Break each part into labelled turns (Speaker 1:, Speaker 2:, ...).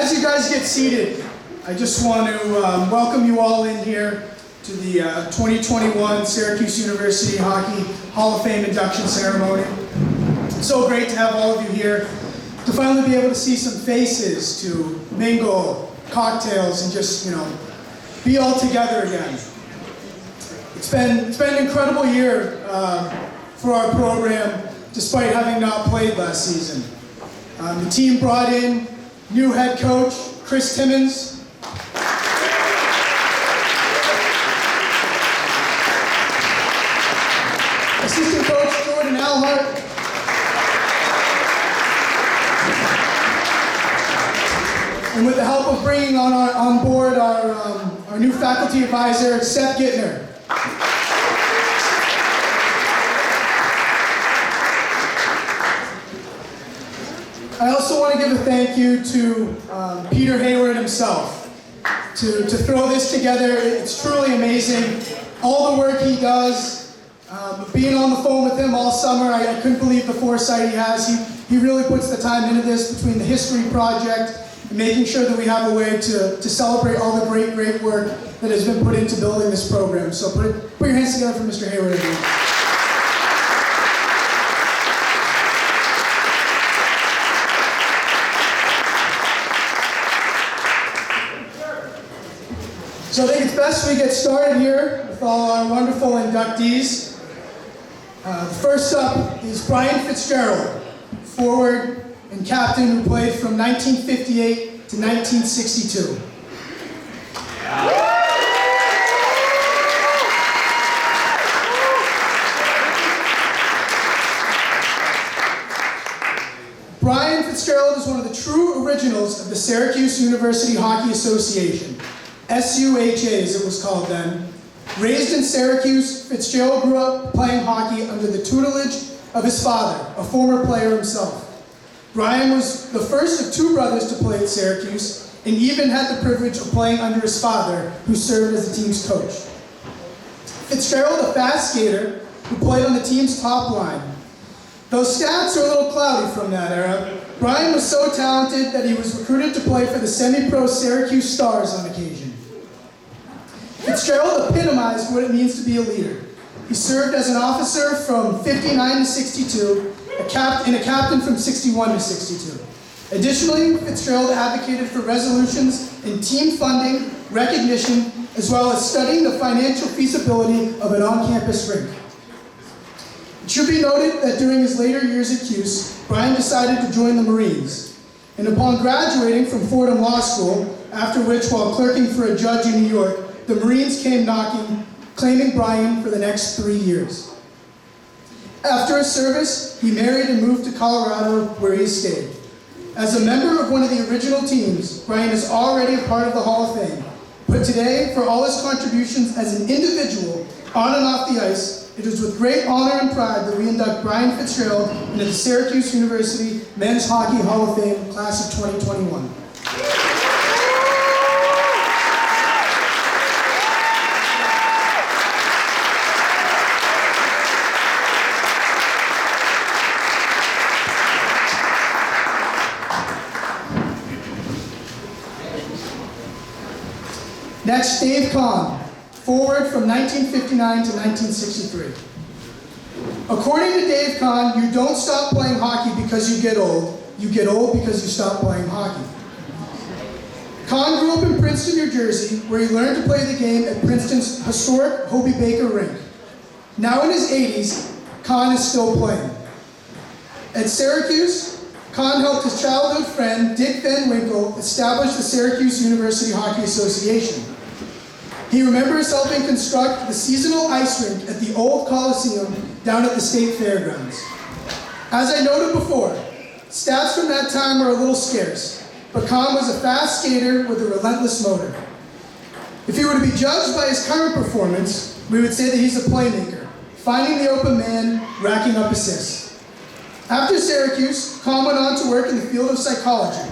Speaker 1: As you guys get seated, I just want to welcome you all in here to the 2021 Syracuse University Hockey Hall of Fame induction ceremony. It's so great to have all of you here, to finally be able to see some faces, to mingle, cocktails, and just, be all together again. It's been an incredible year for our program, despite having not played last season. The team brought in new head coach, Chris Timmons. Assistant coach, Jordan Alhart. And with the help of bringing on board our new faculty advisor, Seth Gittner. I also want to give a thank you to Peter Hayward himself. To throw this together, it's truly amazing. All the work he does, being on the phone with him all summer, I couldn't believe the foresight he has. He really puts the time into this between the history project and making sure that we have a way to celebrate all the great work that has been put into building this program. So put your hands together for Mr. Hayward again. So I think it's best we get started here with all our wonderful inductees. First up is Brian Fitzgerald, forward and captain who played from 1958 to 1962. Brian Fitzgerald is one of the true originals of the Syracuse University Hockey Association. SUHA, as it was called then. Raised in Syracuse, Fitzgerald grew up playing hockey under the tutelage of his father, a former player himself. Brian was the first of two brothers to play at Syracuse, and even had the privilege of playing under his father, who served as the team's coach. Fitzgerald, a fast skater, who played on the team's top line. Those stats are a little cloudy from that era. Brian was so talented that he was recruited to play for the semi-pro Syracuse Stars on occasion. Fitzgerald epitomized what it means to be a leader. He served as an officer from 59 to 62, and a captain from 61 to 62. Additionally, Fitzgerald advocated for resolutions in team funding, recognition, as well as studying the financial feasibility of an on-campus rink. It should be noted that during his later years at Cuse, Brian decided to join the Marines. And upon graduating from Fordham Law School, after which, while clerking for a judge in New York, the Marines came knocking, claiming Brian for the next 3 years. After his service, he married and moved to Colorado, where he has stayed. As a member of one of the original teams, Brian is already a part of the Hall of Fame. But today, for all his contributions as an individual, on and off the ice, it is with great honor and pride that we induct Brian Fitzgerald into the Syracuse University Men's Hockey Hall of Fame Class of 2021. Next, Dave Kahn, forward from 1959 to 1963. According to Dave Kahn, you don't stop playing hockey because you get old because you stop playing hockey. Kahn grew up in Princeton, New Jersey, where he learned to play the game at Princeton's historic Hobie Baker rink. Now in his 80s, Kahn is still playing. At Syracuse, Kahn helped his childhood friend, Dick Van Winkle, establish the Syracuse University Hockey Association. He remembers helping construct the seasonal ice rink at the old Coliseum down at the State Fairgrounds. As I noted before, stats from that time are a little scarce, but Kahn was a fast skater with a relentless motor. If he were to be judged by his current performance, we would say that he's a playmaker, finding the open man, racking up assists. After Syracuse, Kahn went on to work in the field of psychology.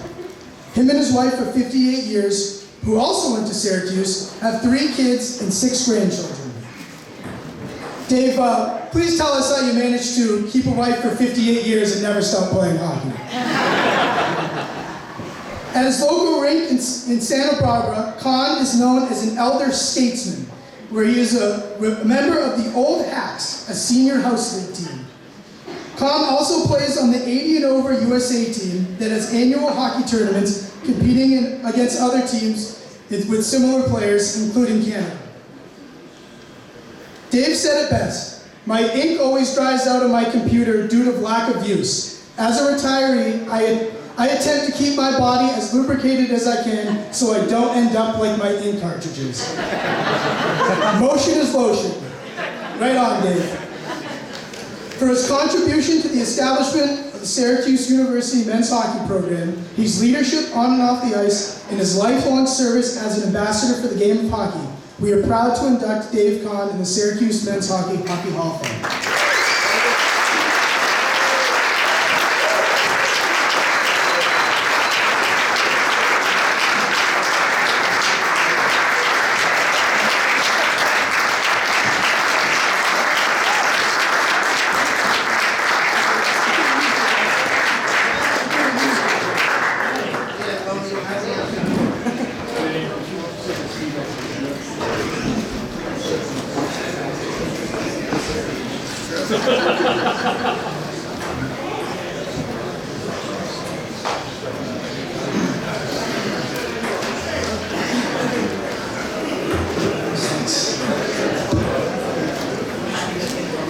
Speaker 1: Him and his wife of 58 years, who also went to Syracuse, have 3 kids and 6 grandchildren. Dave, please tell us how you managed to keep a wife for 58 years and never stop playing hockey. At his local rink in Santa Barbara, Kahn is known as an elder statesman, where he is a member of the Old Hacks, a senior house league team. Kahn also plays on the 80 and over USA team that has annual hockey tournaments competing against other teams with similar players, including Canada. Dave said it best, "My ink always dries out on my computer due to lack of use. As a retiree, I attempt to keep my body as lubricated as I can so I don't end up like my ink cartridges." Motion is lotion. Right on, Dave. For his contribution to the establishment of the Syracuse University men's hockey program, his leadership on and off the ice, and his lifelong service as an ambassador for the game of hockey, we are proud to induct Dave Kahn in the Syracuse Men's Hockey Hall of Fame.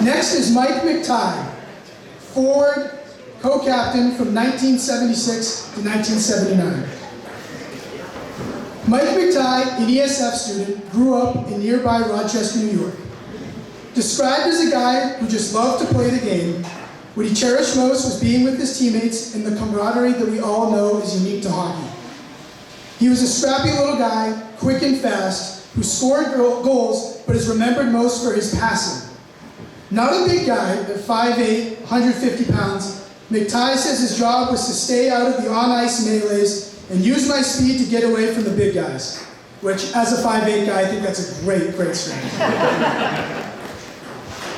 Speaker 1: Next is Mctighe, forward, co-captain from 1976 to 1979. Mctighe, an ESF student, grew up in nearby Rochester, New York. Described as a guy who just loved to play the game, what he cherished most was being with his teammates and the camaraderie that we all know is unique to hockey. He was a scrappy little guy, quick and fast, who scored goals but is remembered most for his passing. Not a big guy, at 5'8", 150 pounds, Mctighe says his job was to stay out of the on-ice melees and use my speed to get away from the big guys, which, as a 5'8" guy, I think that's a great strength.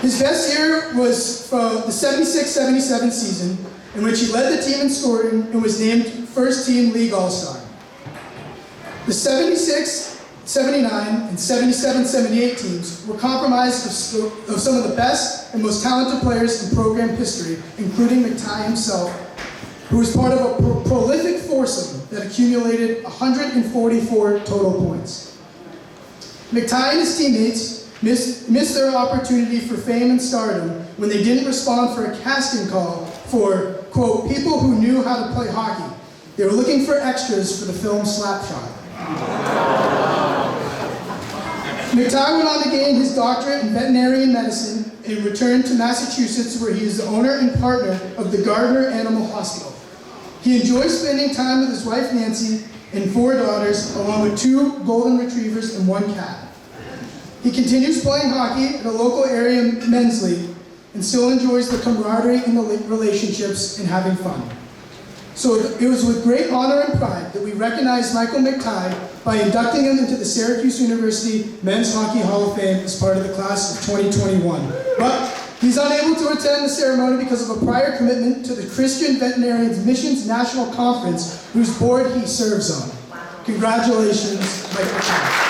Speaker 1: His best year was from the 76-77 season, in which he led the team in scoring and was named first-team league all-star. The 76-79 and 77-78 teams were comprised of some of the best and most talented players in program history, including Mctighe himself, who was part of a prolific foursome that accumulated 144 total points. Mctighe and his teammates missed their opportunity for fame and stardom when they didn't respond for a casting call for, quote, people who knew how to play hockey. They were looking for extras for the film Slapshot. Mctighe went on to gain his doctorate in veterinary medicine and returned to Massachusetts, where he is the owner and partner of the Gardner Animal Hospital. He enjoys spending time with his wife Nancy and 4 daughters, along with 2 golden retrievers and 1 cat. He continues playing hockey at a local area men's league and still enjoys the camaraderie and the relationships and having fun. So it was with great honor and pride that we recognize Michael Mctighe by inducting him into the Syracuse University Men's Hockey Hall of Fame as part of the class of 2021. But he's unable to attend the ceremony because of a prior commitment to the Christian Veterinarians Missions National Conference, whose board he serves on. Congratulations, Michael Mctighe.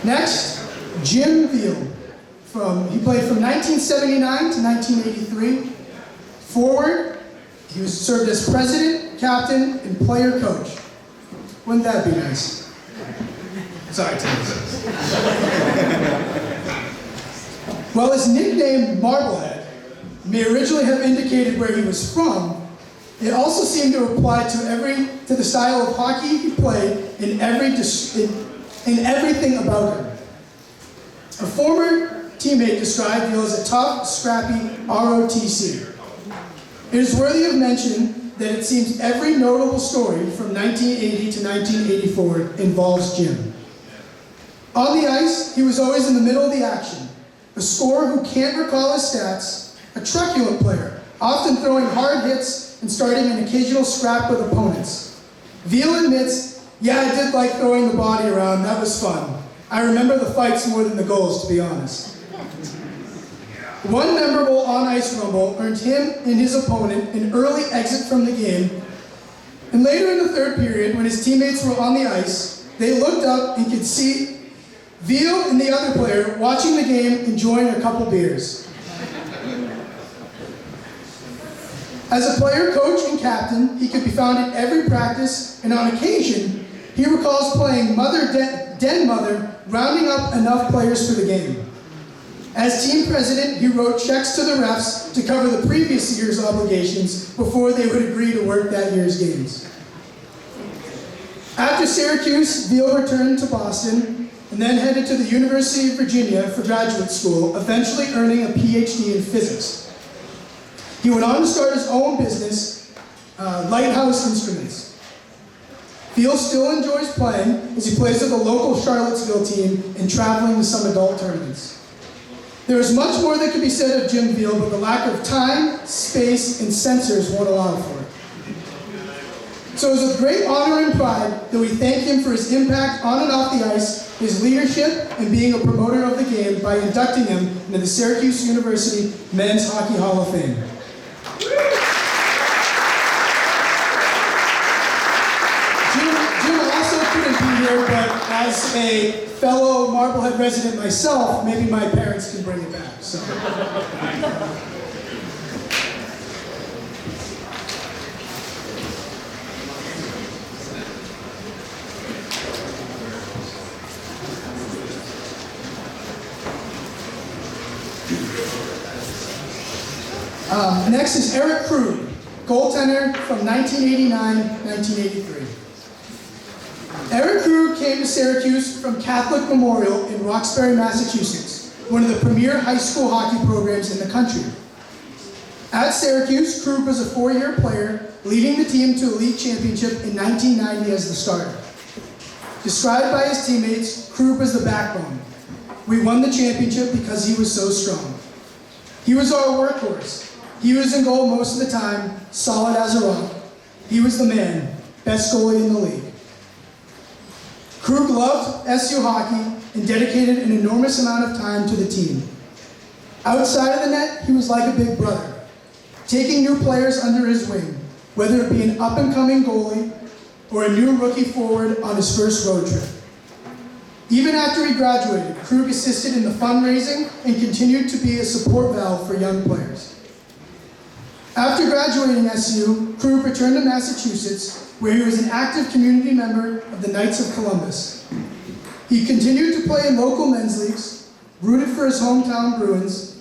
Speaker 1: Next, Jim Veal. He played from 1979 to 1983. Forward, he was served as president, captain, and player coach. Wouldn't that be nice? Sorry, Tim. While his nickname Marblehead may originally have indicated where he was from, it also seemed to apply to the style of hockey he played in everything about him. A former teammate described Veal as a tough, scrappy ROTC. It is worthy of mention that it seems every notable story from 1980 to 1984 involves Jim. On the ice, he was always in the middle of the action, a scorer who can't recall his stats, a truculent player, often throwing hard hits and starting an occasional scrap with opponents. Veal admits Yeah, I did like throwing the body around. That was fun. I remember the fights more than the goals, to be honest. One memorable on-ice rumble earned him and his opponent an early exit from the game. And later in the third period, when his teammates were on the ice, they looked up and could see Veal and the other player watching the game, enjoying a couple beers. As a player, coach, and captain, he could be found at every practice, and on occasion, he recalls playing den mother, rounding up enough players for the game. As team president, he wrote checks to the refs to cover the previous year's obligations before they would agree to work that year's games. After Syracuse, Veal returned to Boston and then headed to the University of Virginia for graduate school, eventually earning a PhD in physics. He went on to start his own business, Lighthouse Instruments. Veal still enjoys playing as he plays with the local Charlottesville team and traveling to some adult tournaments. There is much more that could be said of Jim Veal, but the lack of time, space, and censors won't allow for it. So it is with great honor and pride that we thank him for his impact on and off the ice, his leadership, and being a promoter of the game by inducting him into the Syracuse University Men's Hockey Hall of Fame. Jim also couldn't be here, but as a fellow Marblehead resident myself, maybe my parents can bring it back. So. Next is Eric Cruz, goaltender from 1989-1983. Eric Cruz came to Syracuse from Catholic Memorial in Roxbury, Massachusetts, one of the premier high school hockey programs in the country. At Syracuse, Cruz was a four-year player, leading the team to a league championship in 1990 as the starter. Described by his teammates, Cruz was the backbone. We won the championship because he was so strong. He was our workhorse. He was in goal most of the time, solid as a rock. He was the man, best goalie in the league. Krug loved SU hockey and dedicated an enormous amount of time to the team. Outside of the net, he was like a big brother, taking new players under his wing, whether it be an up-and-coming goalie or a new rookie forward on his first road trip. Even after he graduated, Krug assisted in the fundraising and continued to be a support valve for young players. After graduating SU, Krug returned to Massachusetts, where he was an active community member of the Knights of Columbus. He continued to play in local men's leagues, rooted for his hometown Bruins,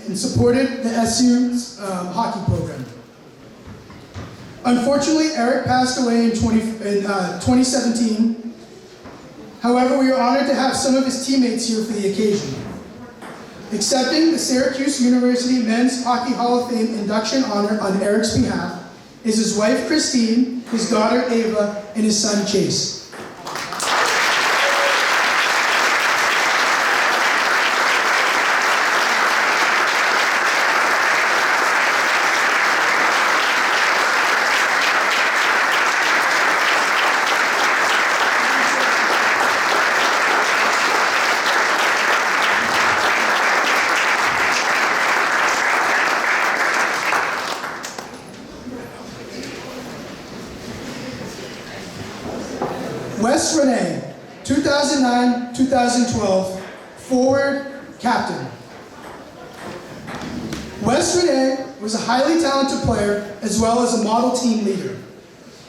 Speaker 1: and supported the SU's hockey program. Unfortunately, Eric passed away in 2017. However, we are honored to have some of his teammates here for the occasion. Accepting the Syracuse University Men's Hockey Hall of Fame induction honor on Eric's behalf is his wife Christine, his daughter Ava, and his son Chase. Wes Renee, 2009-2012, forward captain. Wes Renee was a highly talented player as well as a model team leader.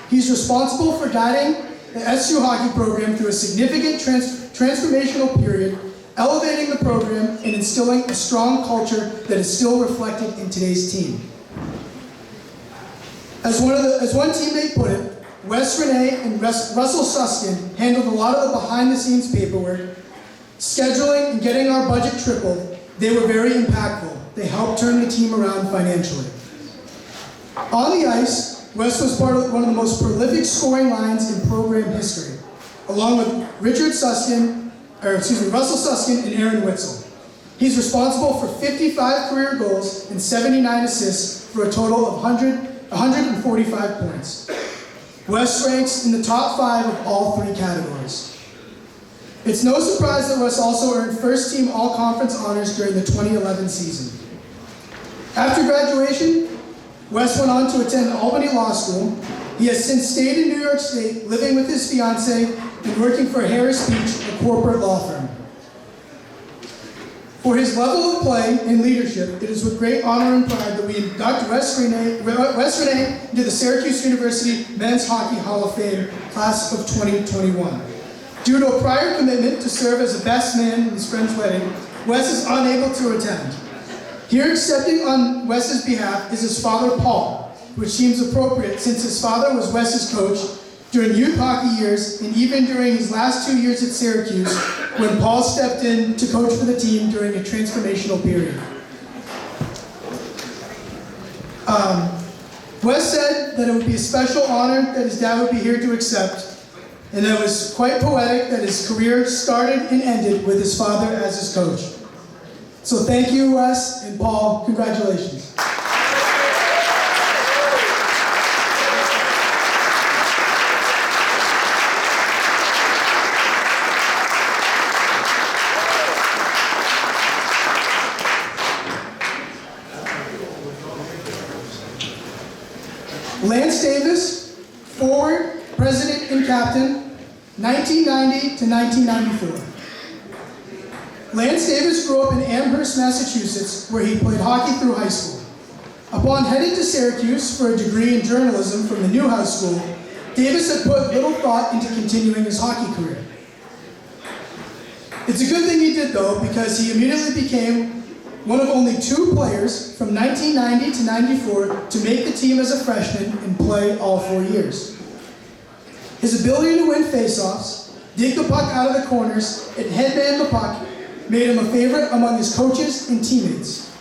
Speaker 1: He's responsible for guiding the SU hockey program through a significant transformational period, elevating the program and instilling a strong culture that is still reflected in today's team. As one teammate put it, Wes Renee and Russell Suskin handled a lot of the behind-the-scenes paperwork, scheduling and getting our budget tripled. They were very impactful. They helped turn the team around financially. On the ice, Wes was part of one of the most prolific scoring lines in program history, along with Russell Suskin and Aaron Witzel. He's responsible for 55 career goals and 79 assists for a total of 145 points. Wes ranks in the top 5 of all 3 categories. It's no surprise that Wes also earned first-team all-conference honors during the 2011 season. After graduation, Wes went on to attend Albany Law School. He has since stayed in New York State, living with his fiancée and working for Harris Beach, a corporate law firm. For his level of play and leadership, it is with great honor and pride that we induct Wes Rene into the Syracuse University Men's Hockey Hall of Fame class of 2021. Due to a prior commitment to serve as a best man in his friend's wedding, Wes is unable to attend. Here accepting on Wes's behalf is his father, Paul, which seems appropriate since his father was Wes's coach during youth hockey years and even during his last 2 years at Syracuse when Paul stepped in to coach for the team during a transformational period. Wes said that it would be a special honor that his dad would be here to accept, and that it was quite poetic that his career started and ended with his father as his coach. So thank you, Wes, and Paul, congratulations. Lance Davis, forward, president, and captain, 1990 to 1994. Lance Davis grew up in Amherst, Massachusetts, where he played hockey through high school. Upon heading to Syracuse for a degree in journalism from the Newhouse School, Davis had put little thought into continuing his hockey career. It's a good thing he did, though, because he immediately became one of only 2 players from 1990 to 94 to make the team as a freshman and play all 4 years. His ability to win faceoffs, dig the puck out of the corners, and headman the puck made him a favorite among his coaches and teammates.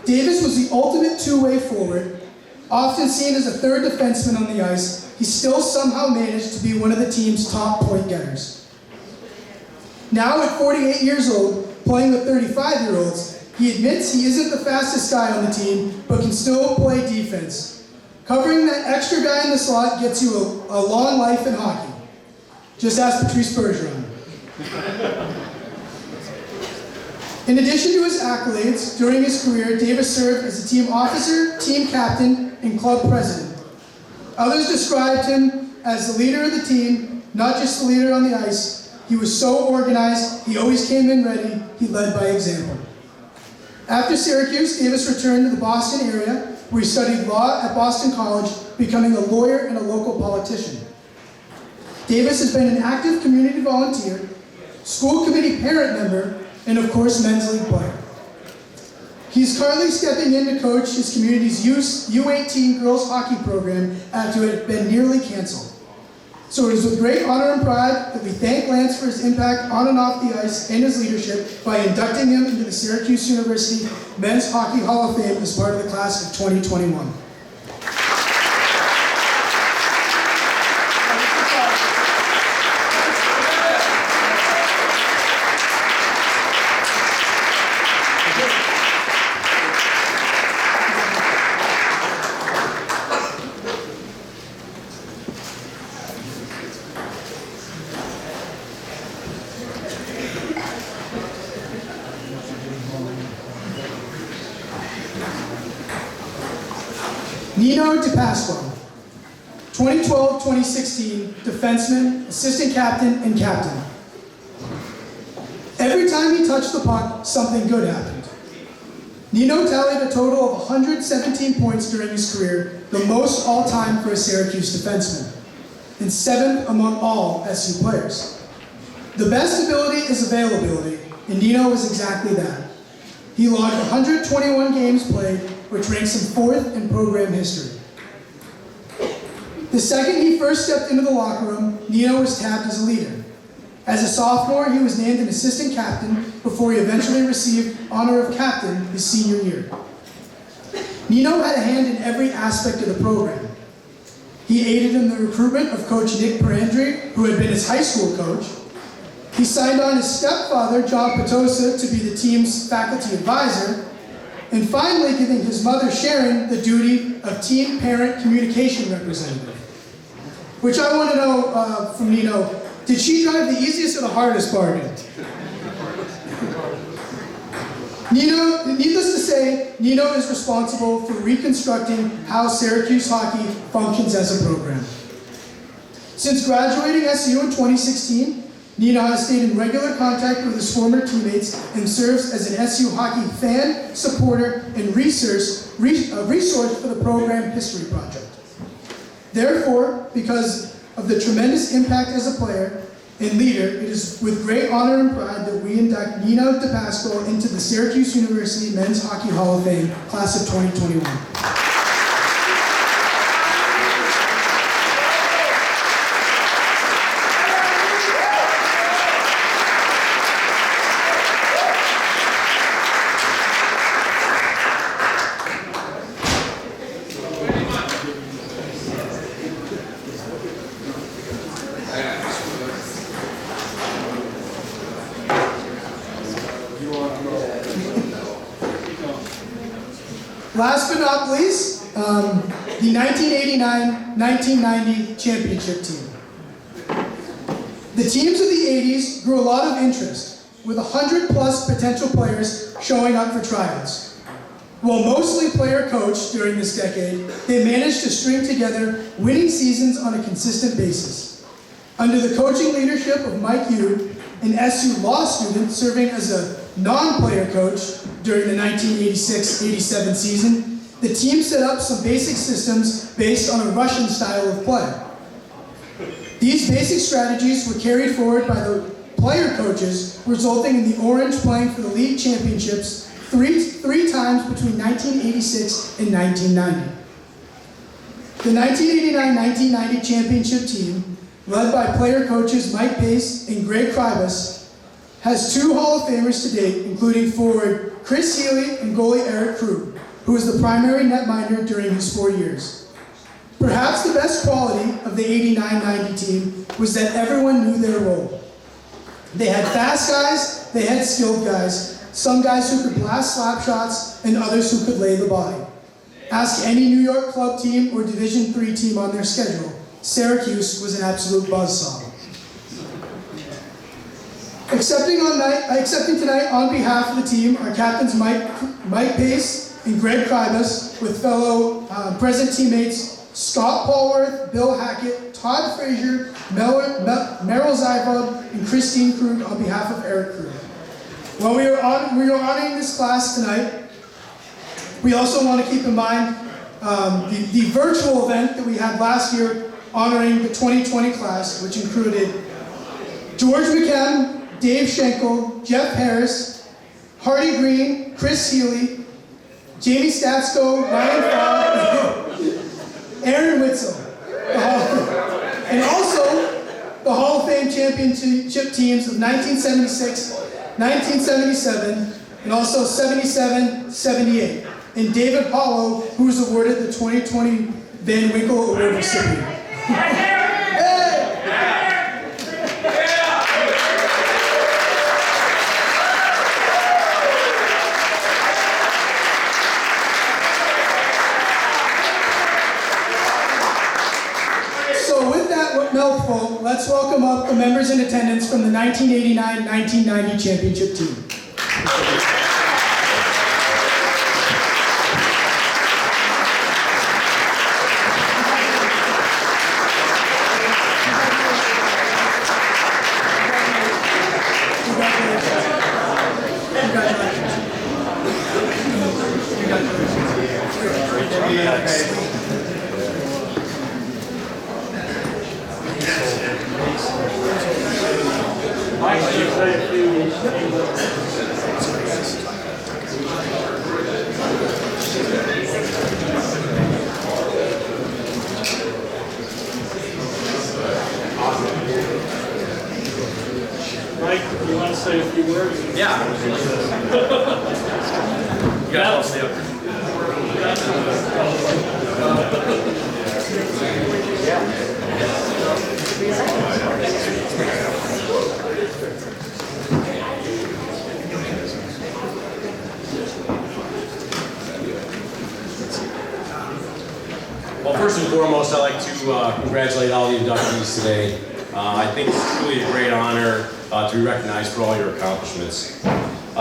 Speaker 1: Davis was the ultimate 2-way forward. Often seen as a third defenseman on the ice, he still somehow managed to be one of the team's top point getters. Now at 48 years old, playing with 35-year-olds, he admits he isn't the fastest guy on the team, but can still play defense. Covering that extra guy in the slot gets you a long life in hockey. Just ask Patrice Bergeron. In addition to his accolades, during his career, Davis served as a team officer, team captain, and club president. Others described him as the leader of the team, not just the leader on the ice. He was so organized, he always came in ready, he led by example. After Syracuse, Davis returned to the Boston area, where he studied law at Boston College, becoming a lawyer and a local politician. Davis has been an active community volunteer, school committee parent member, and of course, men's league player. He's currently stepping in to coach his community's U18 girls hockey program after it had been nearly canceled. So it is with great honor and pride that we thank Lance for his impact on and off the ice and his leadership by inducting him into the Syracuse University Men's Hockey Hall of Fame as part of the class of 2021. Nino DePasquale, 2012-2016 defenseman, assistant captain, and captain. Every time he touched the puck, something good happened. Nino tallied a total of 117 points during his career, the most all-time for a Syracuse defenseman, and 7th among all SU players. The best ability is availability, and Nino was exactly that. He logged 121 games played, which ranks him 4th in program history. The second he first stepped into the locker room, Nino was tapped as a leader. As a sophomore, he was named an assistant captain before he eventually received honor of captain his senior year. Nino had a hand in every aspect of the program. He aided in the recruitment of Coach Nick Perandry, who had been his high school coach. He signed on his stepfather, John Petosa, to be the team's faculty advisor, and finally giving his mother, Sharon, the duty of team parent communication representative. which I want to know from Nino, did she drive the easiest or the hardest bargain? Needless to say, Nino is responsible for reconstructing how Syracuse hockey functions as a program. Since graduating SU in 2016, Nino has stayed in regular contact with his former teammates and serves as an SU hockey fan, supporter, and resource for the program History Project. Therefore, because of the tremendous impact as a player and leader, it is with great honor and pride that we induct Nino DePasquale into the Syracuse University Men's Hockey Hall of Fame, class of 2021. Last but not least, the 1989-1990 championship team. The teams of the 80s grew a lot of interest, with 100+ potential players showing up for tryouts. While mostly player-coached during this decade, they managed to string together winning seasons on a consistent basis. Under the coaching leadership of Mctighe, an SU law student serving as a non-player coach during the 1986-87 season, the team set up some basic systems based on a Russian style of play. These basic strategies were carried forward by the player coaches, resulting in the Orange playing for the league championships three times between 1986 and 1990. The 1989-1990 championship team, led by player coaches Mike Pace and Greg Krybus, has 2 Hall of Famers to date, including forward Chris Healy and goalie Eric Cruz, who was the primary netminder during his 4 years. Perhaps the best quality of the 89-90 team was that everyone knew their role. They had fast guys, they had skilled guys, some guys who could blast slap shots, and others who could lay the body. Ask any New York club team or Division III team on their schedule. Syracuse was an absolute buzzsaw. Accepting tonight on behalf of the team are captains Mike Pace and Greg Krybus, with fellow present teammates Scott Paulworth, Bill Hackett, Todd Frazier, Meryl Zyvod, and Christine Krug on behalf of Eric Cruz. While we are honoring this class tonight, we also want to keep in mind the virtual event that we had last year honoring the 2020 class, which included George McKem, Dave Schenkel, Jeff Harris, Hardy Green, Chris Healy, Jamie Statsko, Ryan Fowler, Aaron Witzel, and also the Hall of Fame championship teams of 1976, 1977, and also 77, 78, and David Hollow, who was awarded the 2020 Van Winkle Award recipient. Mouthful, let's welcome up the members in attendance from the 1989-1990 championship team.
Speaker 2: Mike, you want to say a few words?
Speaker 3: Yeah. You got all stay up.
Speaker 2: Well, first of
Speaker 3: and foremost, I'd like to congratulate all the inductees today. I think it's truly a great honor to be recognized for all your accomplishments.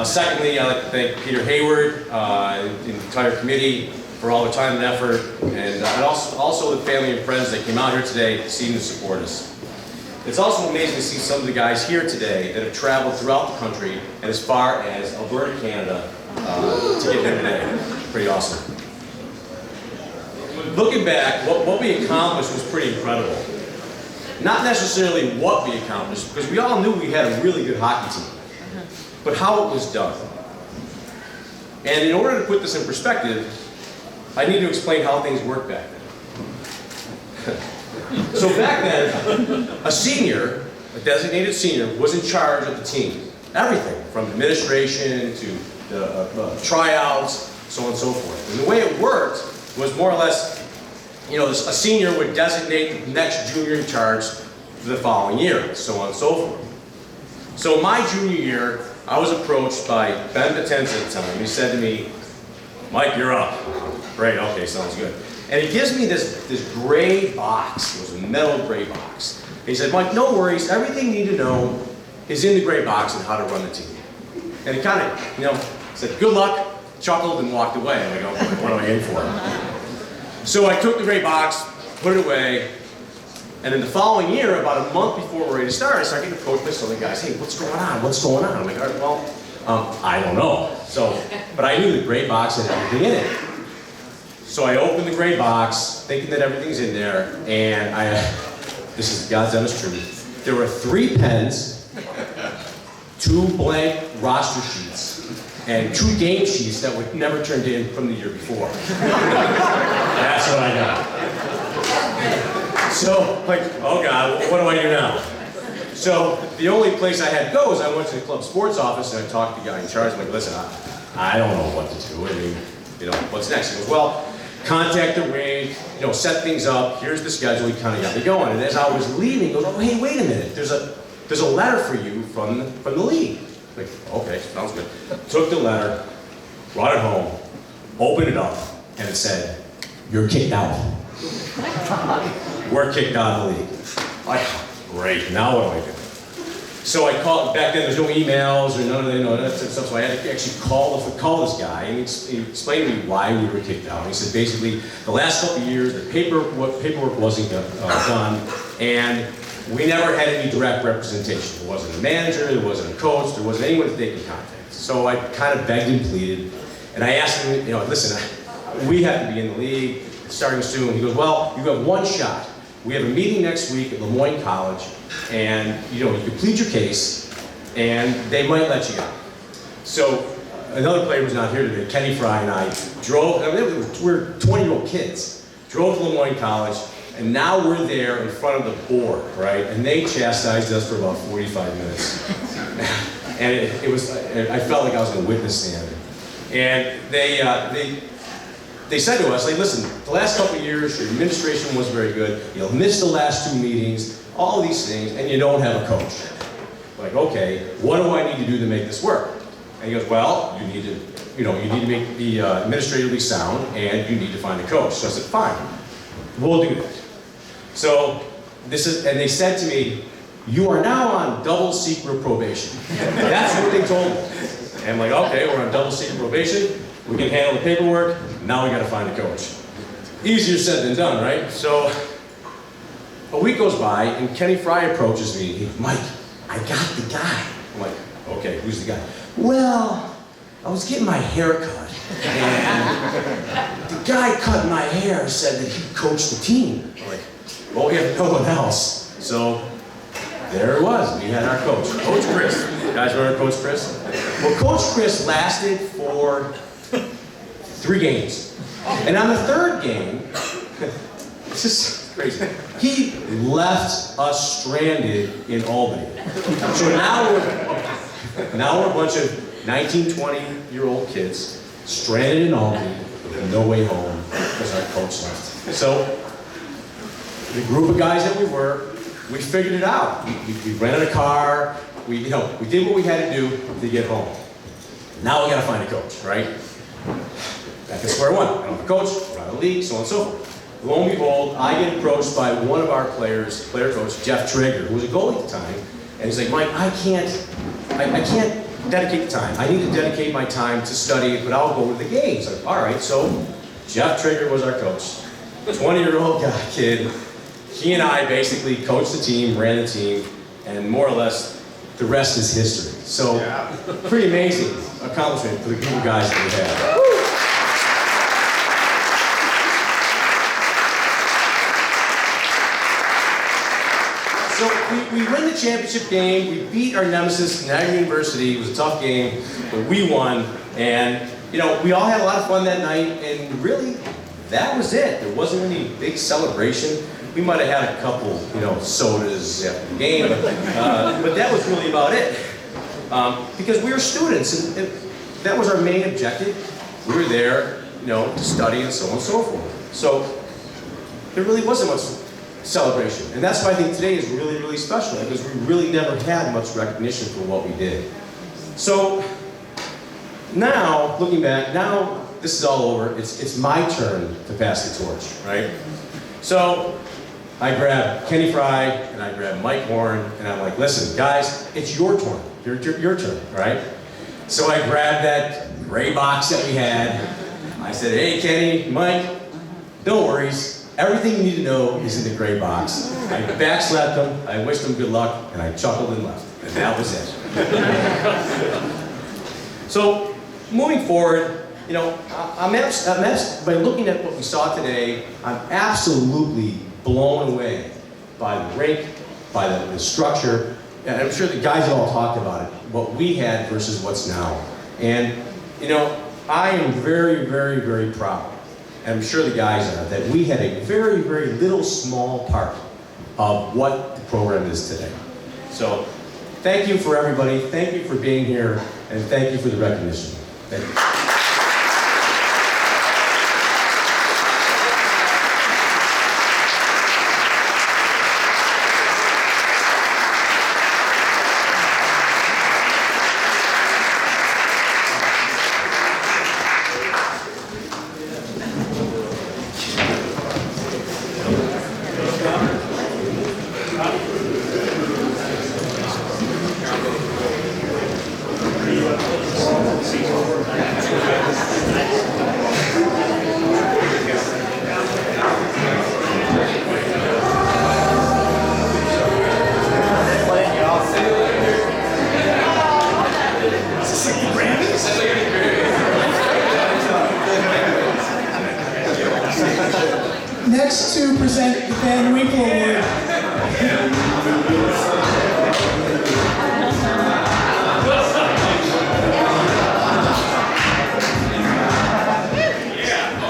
Speaker 3: Secondly, I'd like to thank Peter Hayward and the entire committee for all the time and effort, and also the family and friends that came out here today to see and support us. It's also amazing to see some of the guys here today that have traveled throughout the country and as far as Alberta, Canada, to get here today. Pretty awesome. Looking back, what we accomplished was pretty incredible. Not necessarily what we accomplished, because we all knew we had a really good hockey team, but how it was done. And in order to put this in perspective, I need to explain how things worked back then. So back then, a senior, a designated senior, was in charge of the team. Everything, from administration to the tryouts, so on and so forth. And the way it worked was more or less, you know, a senior would designate the next junior in charge for the following year, so on and so forth. So my junior year, I was approached by Ben Patenza at the time. He said to me, "Mike, you're up." Great, okay, sounds good. And he gives me this gray box. It was a metal gray box. He said, "Mike, no worries. Everything you need to know is in the gray box and how to run the team." And he kind of, you know, said, "Good luck," chuckled and walked away. And I go, "What am I in for?" So I took the gray box, put it away, and then the following year, about a month before we're ready to start, I started getting approached by some of the guys. "Hey, what's going on? What's going on?" I'm like, "All right, well, I don't know." So, but I knew the gray box had everything in it. So I opened the gray box, thinking that everything's in there, and this is God's honest truth. There were 3 pens, 2 blank roster sheets, and 2 game sheets that were never turned in from the year before. That's what I got. So, like, oh God, what do I do now? So, the only place I had to go is I went to the club sports office and I talked to the guy in charge. I'm like, "Listen, I don't know what to do. I mean, you know, what's next?" He goes, "Well, contact the rink, you know, set things up. Here's the schedule." He kind of got me going. And as I was leaving, he goes, "Oh, hey, wait a minute. There's a letter for you from the league." Like, okay, sounds good. Took the letter, brought it home, opened it up, and it said, "You're kicked out." We're kicked out of the league. Like, great, now what do I do? So I called, back then there's no emails or none of that stuff, so I had to actually call this guy, and he explained to me why we were kicked out. And he said basically, the last couple of years, the paperwork wasn't done, and we never had any direct representation. There wasn't a manager, there wasn't a coach, there wasn't anyone that they could contact. So I kind of begged and pleaded, and I asked him, you know, "Listen, we have to be in the league, it's starting soon." He goes, "Well, you have one shot. We have a meeting next week at Lemoyne College, and you know, you can plead your case, and they might let you out." So another player who's not here today, Kenny Fry and I drove, I mean, we're 20-year-old kids, drove to Lemoyne College, and now we're there in front of the board, right? And they chastised us for about 45 minutes. And it was, I felt like I was in a witness stand. And they said to us, like, "Listen, the last couple of years, your administration was very good. You'll miss the last 2 meetings, all these things, and you don't have a coach." Like, okay, what do I need to do to make this work? And he goes, "Well, you need to be administratively sound, and you need to find a coach." So I said, "Fine, we'll do that." So and they said to me, "You are now on double secret probation." That's what they told me. And I'm like, okay, we're on double secret probation. We can handle the paperwork. Now we got to find a coach. Easier said than done, right? So a week goes by, and Kenny Fry approaches me. He goes, "Mike, I got the guy." I'm like, "Okay, who's the guy?" "Well, I was getting my hair cut, and the guy cutting my hair said that he'd coach the team." I'm like, "Well, we have no one else." So there it was. We had our coach, Coach Chris. You guys remember Coach Chris? Well, Coach Chris lasted for 3 games. And on the 3rd game, this is crazy, he left us stranded in Albany. So now we're a bunch of 19, 20-year-old kids stranded in Albany with no way home because our coach left. So the group of guys that we were, we figured it out. We rented a car. We did what we had to do to get home. Now we got to find a coach, right? Back at square one. I don't have a coach, we're out of the league, so on and so forth. lo and behold, I get approached by one of our players, player coach, Jeff Traeger, who was a goalie at the time, and he's like, Mike, I can't dedicate the time. I need to dedicate my time to study, but I'll go to the games. Like, all right, so Jeff Traeger was our coach. 20-year-old kid. He and I basically coached the team, ran the team, and more or less, the rest is history. So, pretty amazing accomplishment for the group of guys that we had. So we win the championship game, we beat our nemesis, Niagara University. It was a tough game, but we won. And, you know, we all had a lot of fun that night, and really, that was it. There wasn't any big celebration. We might have had a couple, you know, sodas after the game, but that was really about it. Because we were students, and that was our main objective. We were there, you know, to study and so on and so forth. So there really wasn't much celebration. And that's why I think today is really, really special, because we really never had much recognition for what we did. So now, looking back, now this is all over. It's my turn to pass the torch, right? So I grab Kenny Fry and I grab Mike Warren, and I'm like, listen, guys, it's your turn. Your turn, right? So I grabbed that gray box that we had. I said, hey, Kenny, Mike, no worries. Everything you need to know is in the gray box. I backslapped them, I wished them good luck, and I chuckled and left. And that was it. So, moving forward, you know, by looking at what we saw today, I'm absolutely blown away by the rink, by the structure, and I'm sure the guys have all talked about it, what we had versus what's now. And, you know, I am very, very, very proud, and I'm sure the guys are, that we had a very, very little small part of what the program is today. So, thank you for everybody, thank you for being here, and thank you for the recognition. Thank you.
Speaker 1: Next to present the Van Winkle Award.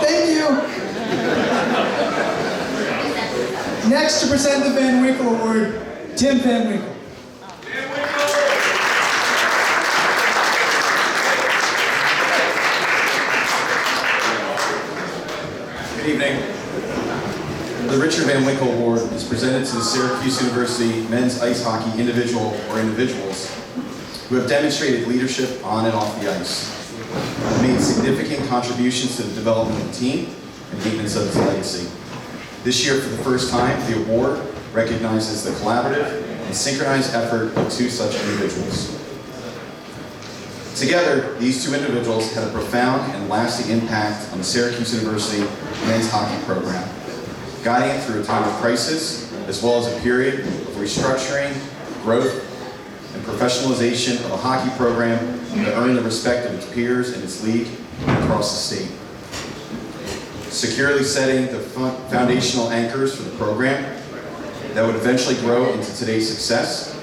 Speaker 1: Thank you. Next to present the Van Winkle Award, Tim Van Winkle.
Speaker 4: Good evening. The Richard Van Winkle Award is presented to the Syracuse University men's ice hockey individual or individuals who have demonstrated leadership on and off the ice, made significant contributions to the development of the team and maintenance of its legacy. This year, for the first time, the award recognizes the collaborative and synchronized effort of two such individuals. Together, these two individuals had a profound and lasting impact on the Syracuse University men's hockey program, guiding it through a time of crisis, as well as a period of restructuring, growth, and professionalization of a hockey program that earned the respect of its peers and its league across the state. Securely setting the foundational anchors for the program that would eventually grow into today's success,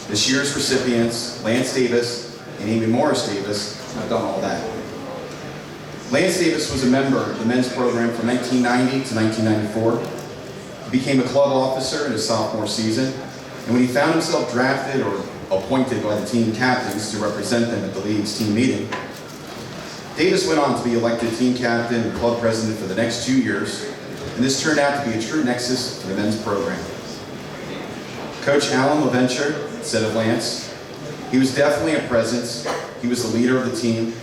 Speaker 4: this year's recipients, Lance Davis and Amy Morris Davis, have done all that. Lance Davis was a member of the men's program from 1990 to 1994. He became a club officer in his sophomore season, and when he found himself drafted or appointed by the team captains to represent them at the league's team meeting, Davis went on to be elected team captain and club president for the next 2 years, and this turned out to be a true nexus for the men's program. Coach Alan LaVenture said of Lance, he was definitely a presence, he was the leader of the team,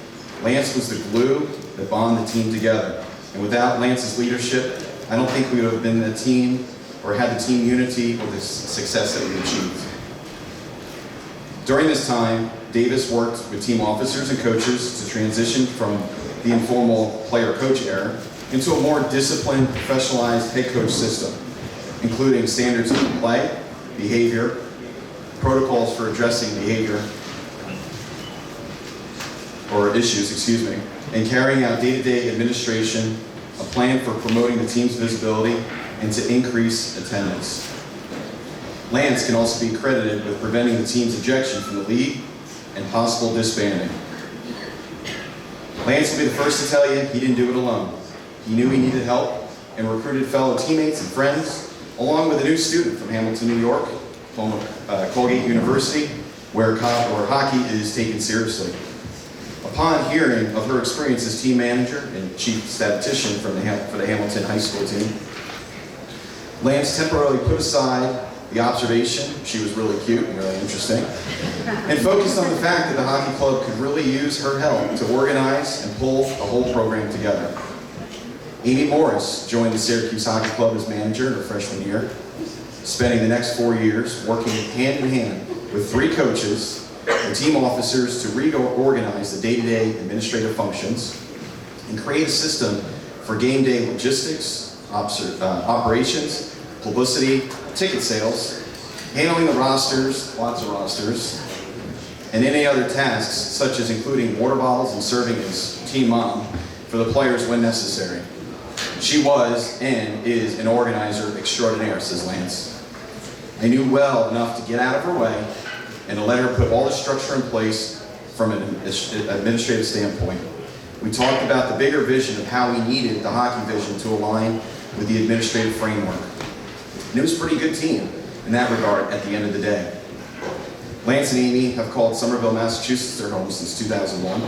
Speaker 4: Lance was the glue that bond the team together. And without Lance's leadership, I don't think we would have been the team or had the team unity or the success that we achieved. During this time, Davis worked with team officers and coaches to transition from the informal player-coach era into a more disciplined, professionalized head coach system, including standards of play, behavior, protocols for addressing behavior, or issues, excuse me, and carrying out day-to-day administration, a plan for promoting the team's visibility, and to increase attendance. Lance can also be credited with preventing the team's ejection from the league and possible disbanding. Lance will be the first to tell you he didn't do it alone. He knew he needed help and recruited fellow teammates and friends, along with a new student from Hamilton, New York, home of Colgate University, where hockey is taken seriously. Upon hearing of her experience as team manager and chief statistician for the Hamilton High School team, Lance temporarily put aside the observation, she was really cute and really interesting, and focused on the fact that the hockey club could really use her help to organize and pull the whole program together. Amy Morris joined the Syracuse Hockey Club as manager in her freshman year, spending the next 4 years working hand in hand with 3 coaches and team officers to reorganize the day-to-day administrative functions and create a system for game day logistics, operations, publicity, ticket sales, handling the rosters, lots of rosters, and any other tasks such as including water bottles and serving as team mom for the players when necessary. She was and is an organizer extraordinaire, says Lance. I knew well enough to get out of her way and to let her put all the structure in place from an administrative standpoint. We talked about the bigger vision of how we needed the hockey vision to align with the administrative framework. And it was a pretty good team in that regard at the end of the day. Lance and Amy have called Somerville, Massachusetts their home since 2001.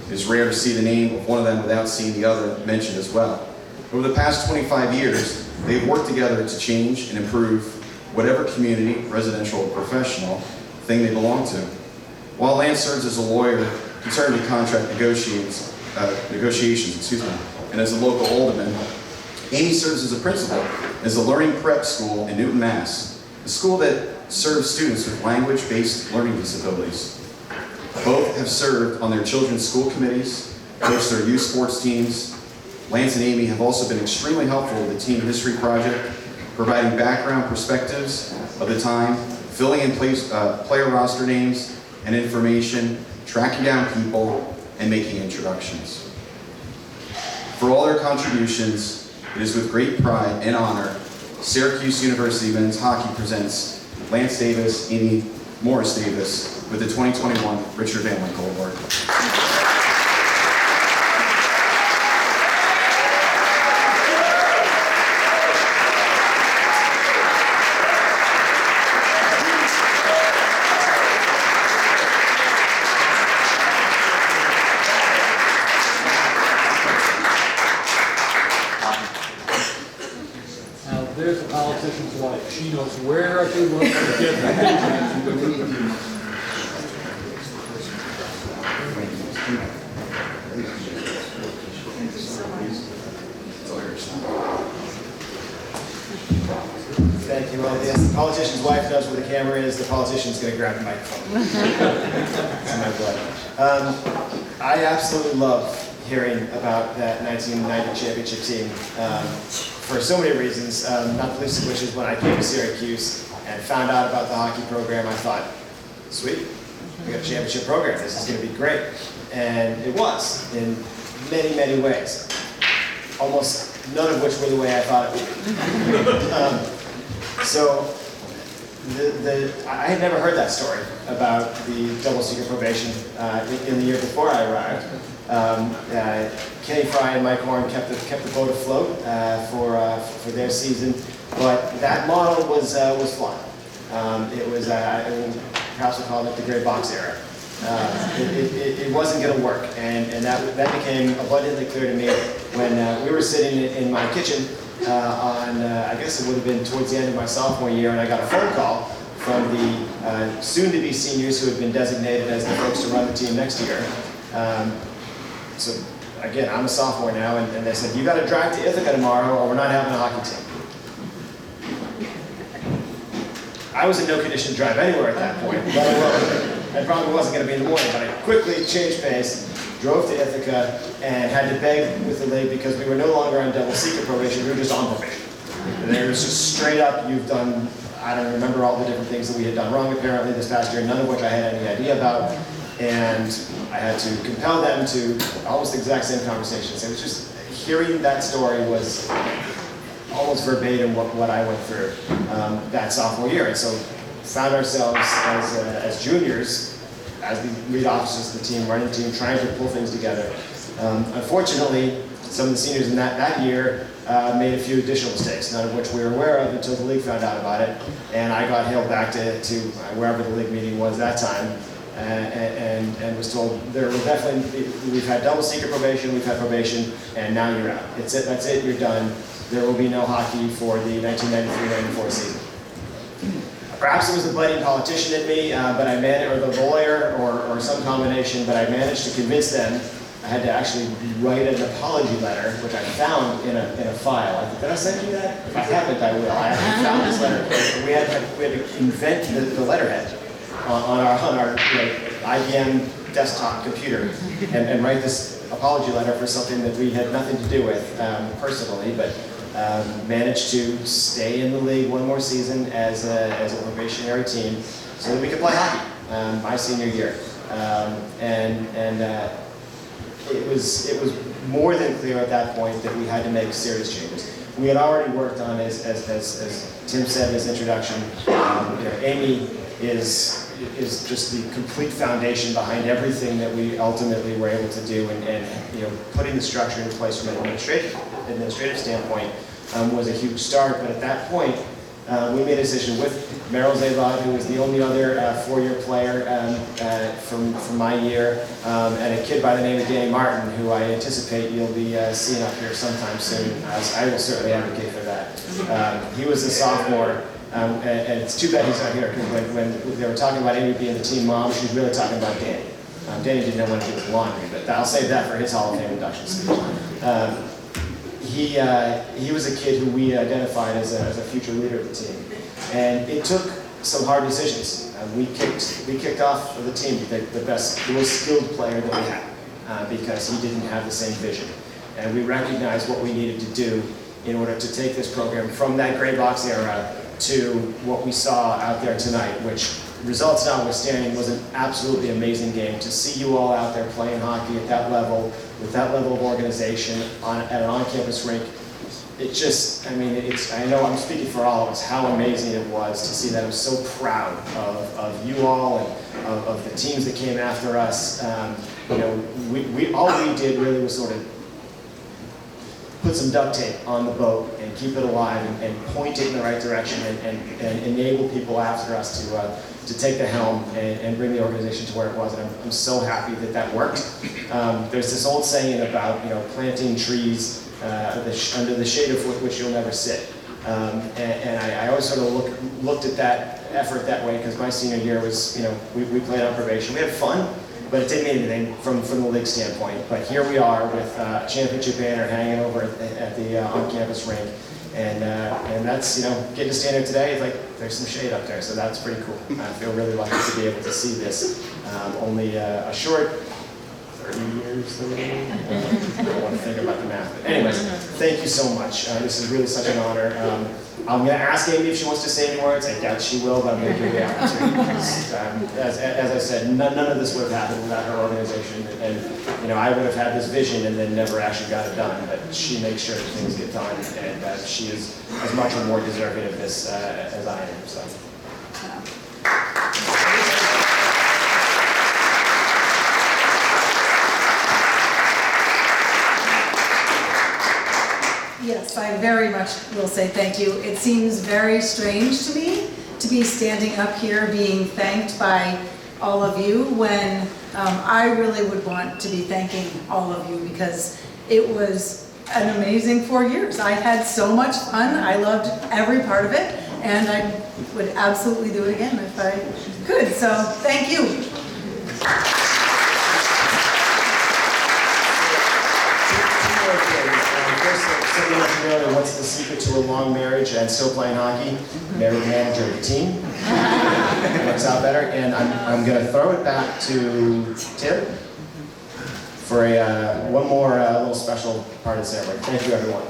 Speaker 4: It is rare to see the name of one of them without seeing the other mentioned as well. Over the past 25 years, they've worked together to change and improve whatever community, residential or professional, thing they belong to. While Lance serves as a lawyer concerned with contract negotiations, and as a local alderman, Amy serves as a principal as a learning prep school in Newton, Mass., a school that serves students with language-based learning disabilities. Both have served on their children's school committees, coached their youth sports teams. Lance and Amy have also been extremely helpful with the Team History Project, providing background perspectives of the time, filling in player roster names and information, tracking down people, and making introductions. For all their contributions, it is with great pride and honor Syracuse University Men's Hockey presents Lance Davis, Amy Morris Davis with the 2021 Richard Van Winkle Award.
Speaker 2: There's a politician's wife. She knows where to look to get the
Speaker 5: Thank you. Well, yes, the politician's wife knows where the camera is. The politician's going to grab the microphone. It's in my blood. I absolutely love hearing about that 1990 championship team for so many reasons, not the least of which is when I came to Syracuse and found out about the hockey program, I thought, sweet, we got a championship program. This is going to be great. And it was in many, many ways. Almost none of which were the way I thought it would be. So I had never heard that story about the double secret probation in the year before I arrived. Kenny Fry and Mike Horn kept the boat afloat for their season, but that model was flawed. It was perhaps we call it the gray box era. It wasn't going to work, and that became abundantly clear to me when we were sitting in my kitchen on I guess it would have been towards the end of my sophomore year, and I got a phone call from the soon-to-be seniors who had been designated as the folks to run the team next year. So again, I'm a sophomore now, and they said, you got to drive to Ithaca tomorrow or we're not having a hockey team. I was in no condition to drive anywhere at that point, let alone, I probably wasn't going to be in the morning, but I quickly changed pace, drove to Ithaca, and had to beg with the league because we were no longer on double secret probation, we were just on probation. And there was just straight up, you've done, I don't remember all the different things that we had done wrong apparently this past year, none of which I had any idea about, and I had to compel them to almost the exact same conversations. It was just, hearing that story was almost verbatim what I went through that sophomore year. And so found ourselves as juniors, as the lead officers of the team, running the team, trying to pull things together. Unfortunately, some of the seniors in that year made a few additional mistakes, none of which we were aware of until the league found out about it. And I got hailed back to wherever the league meeting was that time, and was told there will definitely we've had double secret probation, we've had probation, and now you're out. It's it, that's it, you're done. There will be no hockey for the 1993-94 season. Perhaps it was the budding politician in me, but I managed, or the lawyer, or some combination, but I managed to convince them. I had to actually write an apology letter, which I found in a file. I thought, did I send you that? If I haven't, I will. I actually found this letter. We had to invent the letterhead on our IBM desktop computer and write this apology letter for something that we had nothing to do with personally, but managed to stay in the league one more season as a probationary team so that we could play hockey my senior year. It was more than clear at that point that we had to make serious changes. We had already worked on, as Tim said in his introduction, Amy is just the complete foundation behind everything that we ultimately were able to do, and putting the structure in place from an administrative standpoint was a huge start. But at that point, we made a decision with Meryl Zaylod, who was the only other four-year player from my year, and a kid by the name of Danny Martin, who I anticipate you'll be seeing up here sometime soon. I will certainly advocate for that. He was a sophomore, and it's too bad he's not here, because when they were talking about Amy being the team mom, she was really talking about Danny. Danny didn't know when to do his laundry, but I'll save that for his Hall of Fame induction speech. He was a kid who we identified as a future leader of the team, and it took some hard decisions. We kicked off the team the most skilled player that we had because he didn't have the same vision, and we recognized what we needed to do in order to take this program from that gray box era to what we saw out there tonight, which, results notwithstanding, was an absolutely amazing game. To see you all out there playing hockey at that level, with that level of organization at an on-campus rink, it just, I know I'm speaking for all of us, how amazing it was to see that. I'm so proud of you all and of the teams that came after us. All we did really was sort of put some duct tape on the boat and keep it alive and point it in the right direction and enable people after us to take the helm and bring the organization to where it was. And I'm so happy that worked. There's this old saying about planting trees under the shade of which you'll never sit. And I always sort of looked at that effort that way, because my senior year was, we played on probation. We had fun, but it didn't mean anything from the league standpoint. But here we are with a championship banner hanging over at the on-campus rink. And that's, getting to stand here today, it's like there's some shade up there, so that's pretty cool. I feel really lucky to be able to see this. Only a short 30 years, I don't want to think about the math. But anyways, thank you so much. This is really such an honor. I'm going to ask Amy if she wants to say any words. I doubt she will, but I'm going to give you the opportunity. Because, as I said, none of this would have happened without her organization. And I would have had this vision and then never actually got it done. But she makes sure that things get done, and she is as much or more deserving of this as I am. So.
Speaker 6: Yes, I very much will say thank you. It seems very strange to me to be standing up here being thanked by all of you when I really would want to be thanking all of you, because it was an amazing 4 years. I had so much fun. I loved every part of it, and I would absolutely do it again if I could. So thank you.
Speaker 5: what's the secret to a long marriage and still playing hockey? Marry the manager of the team. It works out better. And I'm going to throw it back to Tim for one more little special part of the ceremony. Thank you, everyone.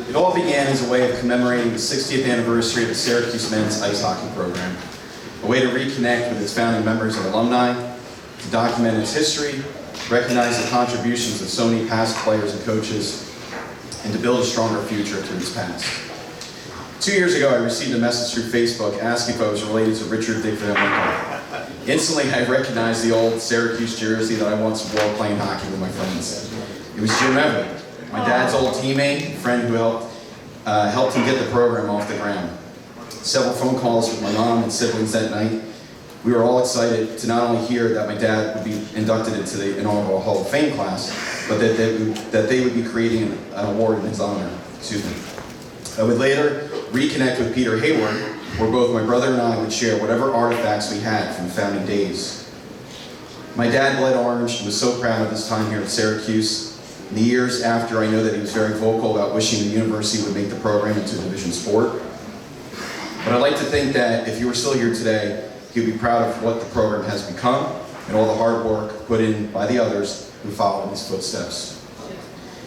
Speaker 4: It all began as a way of commemorating the 60th anniversary of the Syracuse men's ice hockey program, a way to reconnect with its founding members and alumni, to document its history, recognize the contributions of so many past players and coaches, and to build a stronger future through its past. 2 years ago, I received a message through Facebook asking if I was related to Richard Dick Van Winkle. Instantly, I recognized the old Syracuse jersey that I once wore playing hockey with my friends. It was Jim Everett, my dad's old teammate, friend who helped him get the program off the ground. Several phone calls with my mom and siblings that night. We were all excited to not only hear that my dad would be inducted into the inaugural Hall of Fame class, but that they would be creating an award in his honor. Excuse me. I would later reconnect with Peter Hayward, where both my brother and I would share whatever artifacts we had from the founding days. My dad bled orange and was so proud of his time here at Syracuse. In the years after, I know that he was very vocal about wishing the university would make the program into a division sport. But I'd like to think that if you were still here today, he would be proud of what the program has become and all the hard work put in by the others who followed in his footsteps.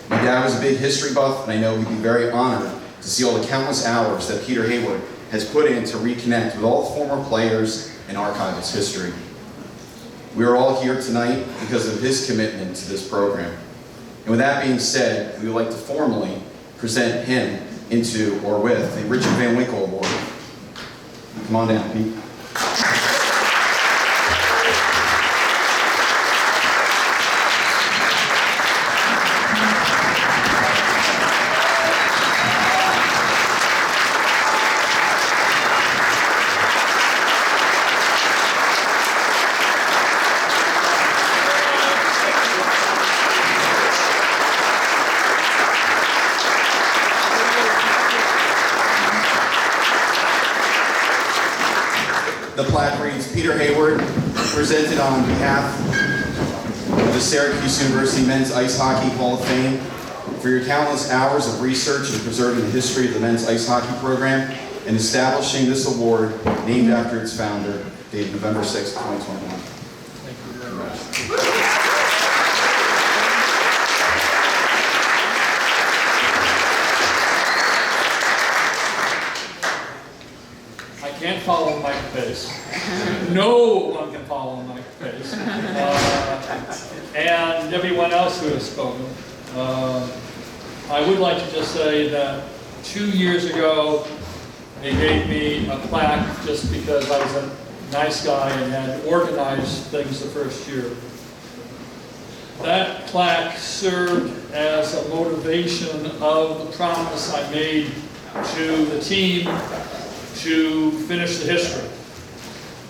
Speaker 4: My dad was a big history buff, and I know he'd be very honored to see all the countless hours that Peter Hayward has put in to reconnect with all the former players and archive its history. We are all here tonight because of his commitment to this program. And with that being said, we would like to formally present him into or with the Richard Van Winkle Award. Come on down, Pete. The plaque reads, Peter Hayward, presented on behalf of the Syracuse University Men's Ice Hockey Hall of Fame for your countless hours of research and preserving the history of the men's ice hockey program and establishing this award named after its founder, dated November 6, 2021.
Speaker 2: Thank you very much. Can't follow Mike's pace. No one can follow Mike's pace. And everyone else who has spoken. I would like to just say that 2 years ago, they gave me a plaque just because I was a nice guy and had organized things the first year. That plaque served as a motivation of the promise I made to the team to finish the history.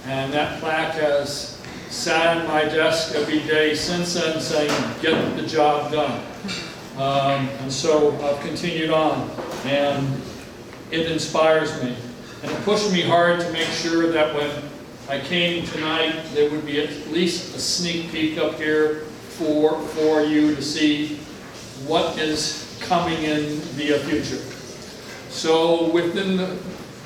Speaker 2: And that plaque has sat on my desk every day since then saying, get the job done. And so I've continued on, and it inspires me. And it pushed me hard to make sure that when I came tonight, there would be at least a sneak peek up here for you to see what is coming in the future. So within the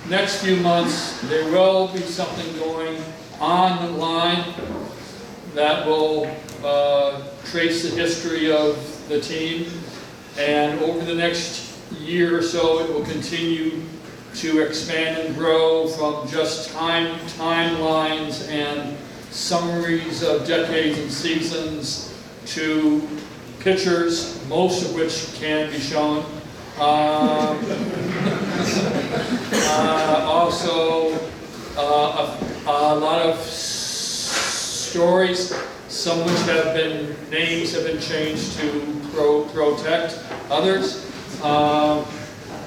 Speaker 2: next few months, there will be something going on the line that will trace the history of the team. And over the next year or so, it will continue to expand and grow from just timelines and summaries of decades and seasons to pictures, most of which can be shown. Also, a lot of stories, some which have been, names have been changed to protect others.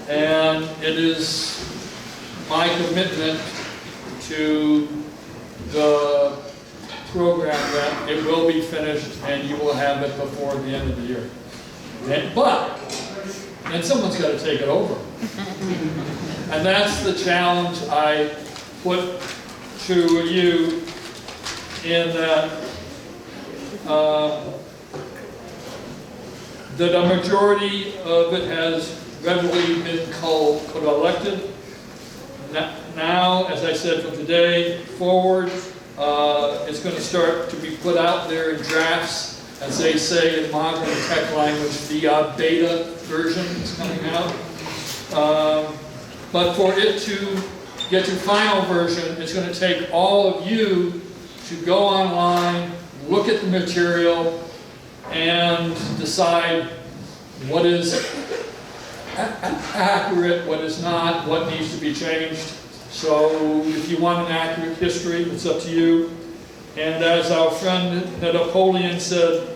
Speaker 2: And it is my commitment to the program that it will be finished and you will have it before the end of the year. But someone's got to take it over. And that's the challenge I put to you in that that a majority of it has readily been collected. Now, as I said, from today forward, it's going to start to be put out there in drafts, as they say in modern tech language. The beta version is coming out. But for it to get to final version, it's going to take all of you to go online, look at the material, and decide what is accurate, what is not, what needs to be changed. So if you want an accurate history, it's up to you. And as our friend Napoleon said,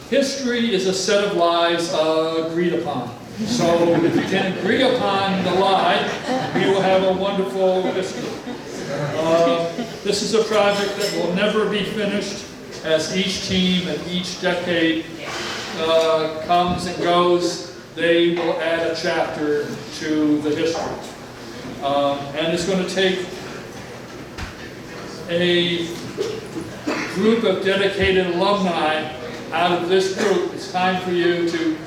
Speaker 2: history is a set of lies agreed upon. So if you can agree upon the lie, we will have a wonderful history. This is a project that will never be finished, as each team and each decade comes and goes. They will add a chapter to the history. And it's going to take a group of dedicated alumni out of this group. It's time for you to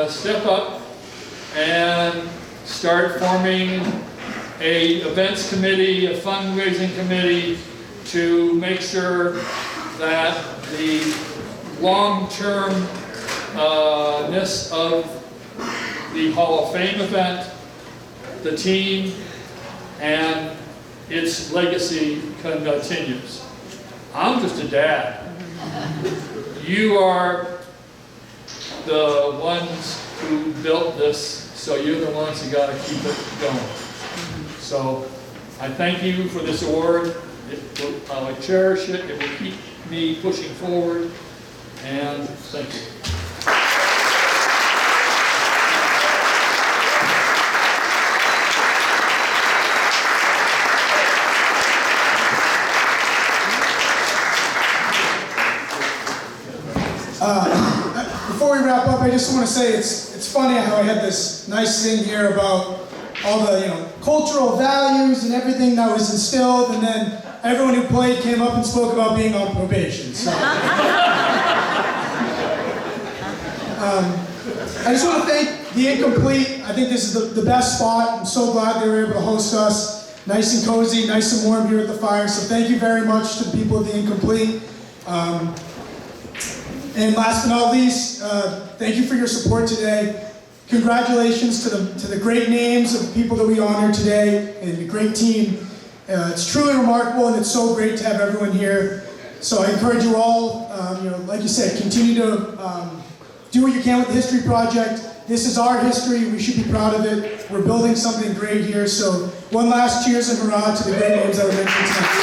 Speaker 2: step up and start forming a events committee, a fundraising committee, to make sure that the long-term-ness of the Hall of Fame event, the team, and its legacy continues. I'm just a dad. You are the ones who built this, so you're the ones who got to keep it going. So I thank you for this award. I cherish it. It will keep me pushing forward. And thank you.
Speaker 1: Before we wrap up, I just want to say it's funny how I had this nice thing here about all the cultural values and everything that was instilled, and then everyone who played came up and spoke about being on probation. So I just want to thank the Incomplete. I think this is the best spot. I'm so glad they were able to host us. Nice and cozy, nice and warm here at the fire. So thank you very much to the people of the Incomplete. And last but not least, thank you for your support today. Congratulations to the great names of the people that we honor today and the great team. It's truly remarkable, and it's so great to have everyone here. So I encourage you all, like you said, continue to do what you can with the History Project. This is our history. We should be proud of it. We're building something great here. So one last cheers and hurrah to the great names that were mentioned tonight.